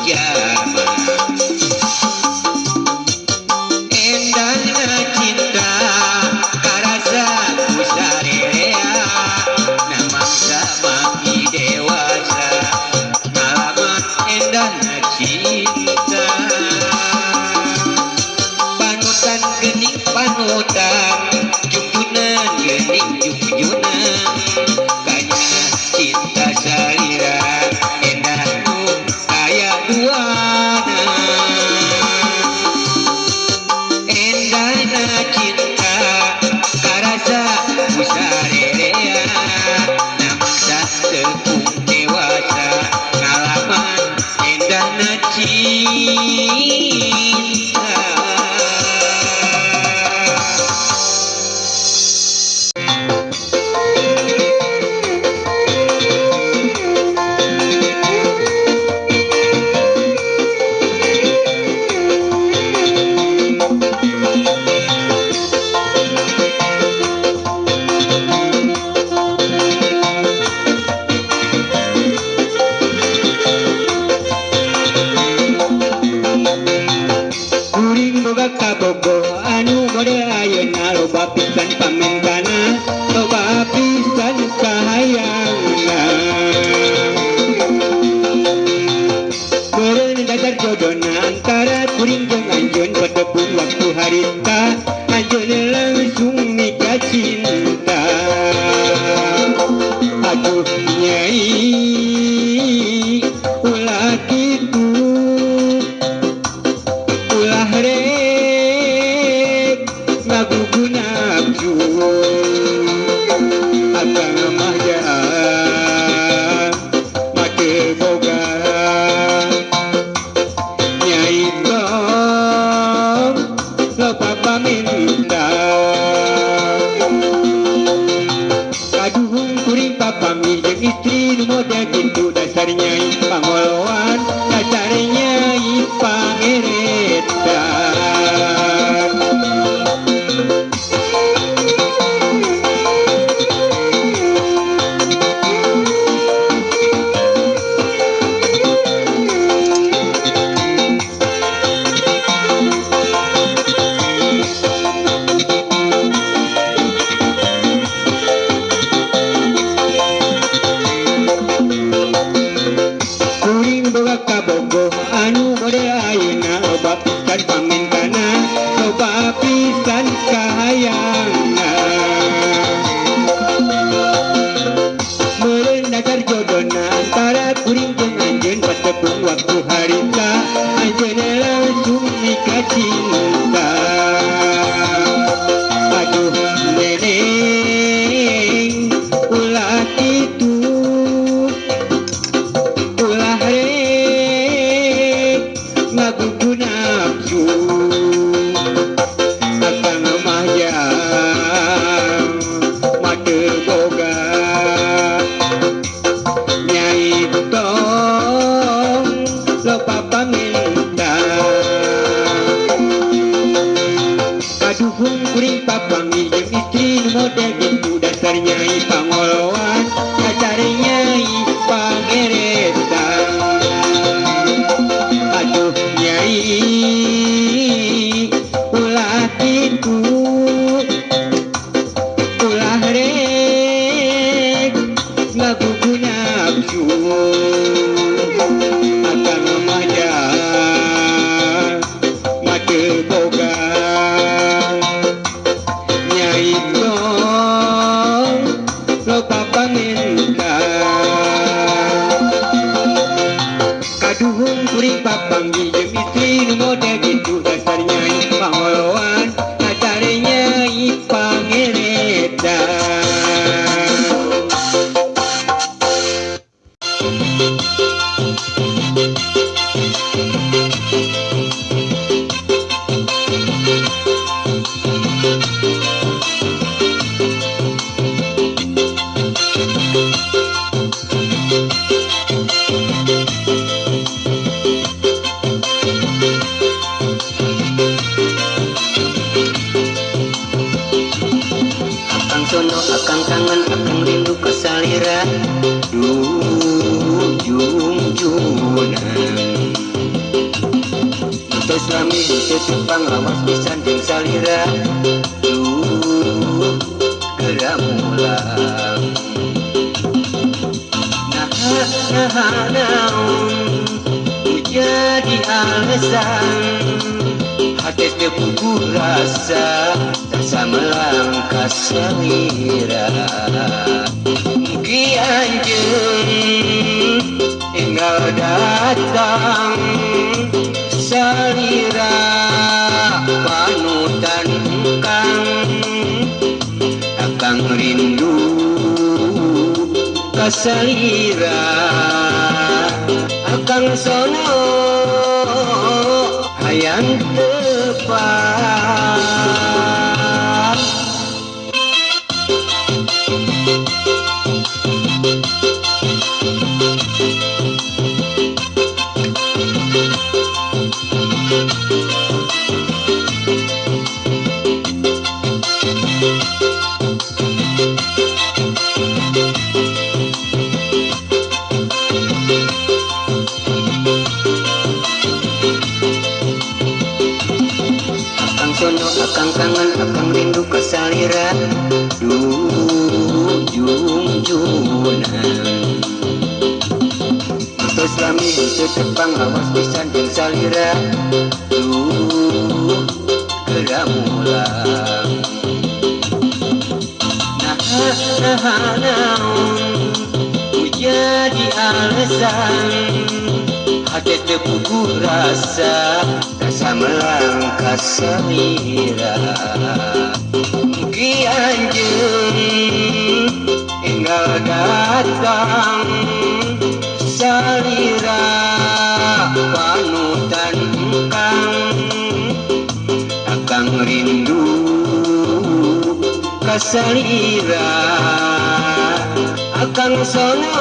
jama endana cinta karasa kusarerea namangsa bagi dewasa ngalaman endana cinta panutan gening panutan junjunan gening junjunan kanya cinta salira endah nu kaya duana endana cinta karasa kusarerea namangsa tepung dewasa ngalaman endana cinta. Kabogo anu mode ayeuna loba pisan pamentana loba pisan kahayangna beureun dasar jodona antara kuring jeung anjeun padebun waktu harita anjeun langsung nikah cinta aduh nyai ulah kitu ulah guguna abju akang mah jaan make boga nyai tong loba paminta kaduhung kuring papami jeung istri nu mode kitu dasar nyai pangoloan dasar nyai pangeretan. Kabogo anu mode ayeuna loba pisan pamentana loba pisan kahayangna meureun dasar jodona antara kuring jeung anjeun patepung waktu harita anjeun langsung nikah cinta aduh neneng ulah kitu ulah ngaguguna abju akang mah jang make boga nyai tong loba paminta kaduhung kuring papangi jeung istri nu mode kitu dasar nyai pangoloan dasar nyai pangeretan aduh nyai ulah kitu ulah rek ngaguguna abju akang mah jang make boga nyai tong loba paminta kaduhung kuring papanggi jeung istri nu mode kitu dasar nyai pangoloan dasar nyai pangeretan. lami tetepang lawas pisan jeung salira duh geura mulang naon jadi alasan hati terpuku rasa rasa melangkah salira mugi anjeun enggal datang salira panutan akang rindu ka salira akang sono hayang tepat akang kangen akang rindu ka salira duh junjunan terus lami tetepang awas pisan jeung salira duh geura mulang naon jadi alasan hati terpuku rasa rasa melangkah salira mugi anjeun enggal datang salira panutan akang rindu ka salira akang sono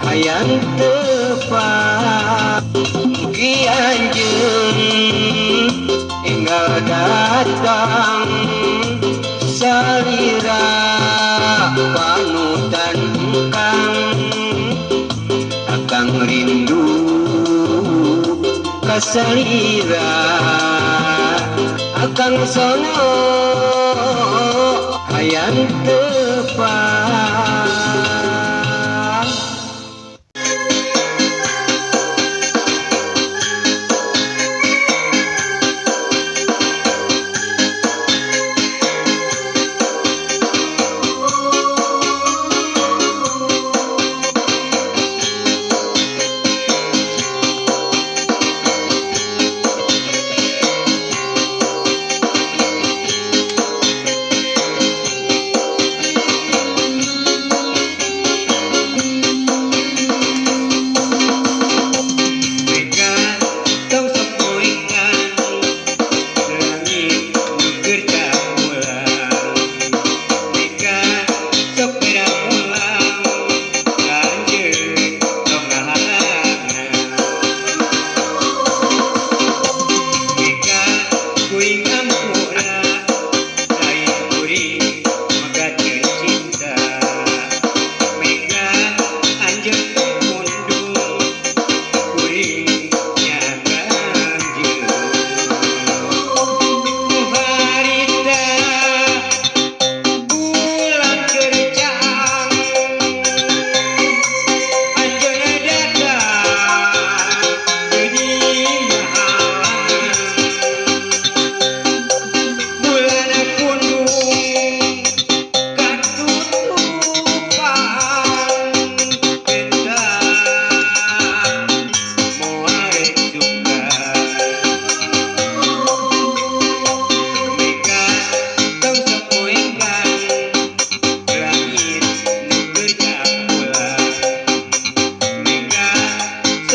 hayang tepat mugi anjeun enggal datang salira panutan akang rindu ka salira akang sono hayang tepat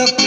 Sok